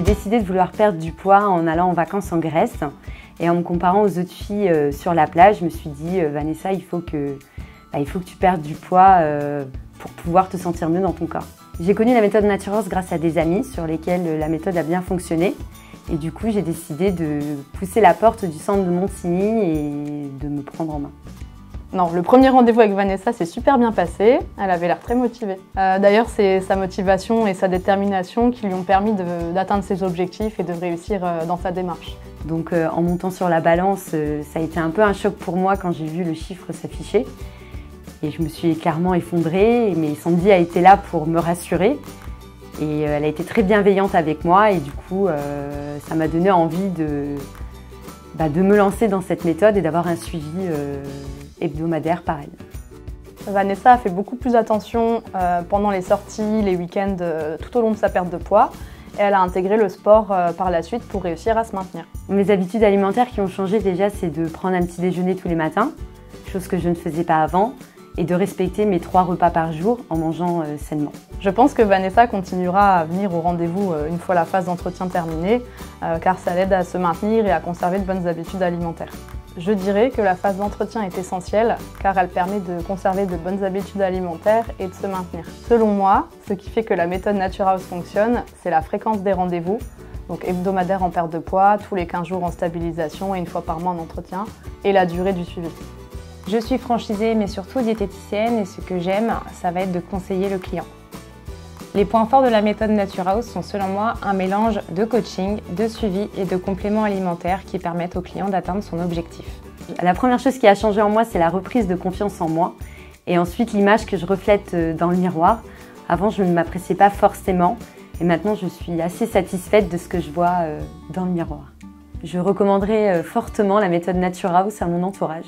décidé de vouloir perdre du poids en allant en vacances en Grèce. Et en me comparant aux autres filles sur la plage, je me suis dit Vanessa, il faut que tu perdes du poids pour pouvoir te sentir mieux dans ton corps. J'ai connu la méthode Naturehouse grâce à des amis sur lesquels la méthode a bien fonctionné. Et du coup, j'ai décidé de pousser la porte du centre de Montigny et de me prendre en main. Non, le premier rendez-vous avec Vanessa s'est super bien passé. Elle avait l'air très motivée. D'ailleurs, c'est sa motivation et sa détermination qui lui ont permis d'atteindre ses objectifs et de réussir dans sa démarche. Donc en montant sur la balance, ça a été un peu un choc pour moi quand j'ai vu le chiffre s'afficher. Et je me suis clairement effondrée, mais Sandy a été là pour me rassurer. Et elle a été très bienveillante avec moi et du coup, ça m'a donné envie de me lancer dans cette méthode et d'avoir un suivi hebdomadaire par elle. Vanessa a fait beaucoup plus attention pendant les sorties, les week-ends, tout au long de sa perte de poids. Et elle a intégré le sport par la suite pour réussir à se maintenir. Mes habitudes alimentaires qui ont changé déjà, c'est de prendre un petit déjeuner tous les matins, chose que je ne faisais pas avant, et de respecter mes 3 repas par jour en mangeant sainement. Je pense que Vanessa continuera à venir au rendez-vous une fois la phase d'entretien terminée, car ça l'aide à se maintenir et à conserver de bonnes habitudes alimentaires. Je dirais que la phase d'entretien est essentielle car elle permet de conserver de bonnes habitudes alimentaires et de se maintenir. Selon moi, ce qui fait que la méthode Naturehouse fonctionne, c'est la fréquence des rendez-vous, donc hebdomadaire en perte de poids, tous les 15 jours en stabilisation et 1 fois par mois en entretien, et la durée du suivi. Je suis franchisée mais surtout diététicienne et ce que j'aime, ça va être de conseiller le client. Les points forts de la méthode Naturehouse sont selon moi un mélange de coaching, de suivi et de compléments alimentaires qui permettent au client d'atteindre son objectif. La première chose qui a changé en moi, c'est la reprise de confiance en moi et ensuite l'image que je reflète dans le miroir. Avant, je ne m'appréciais pas forcément et maintenant, je suis assez satisfaite de ce que je vois dans le miroir. Je recommanderais fortement la méthode Naturehouse à mon entourage.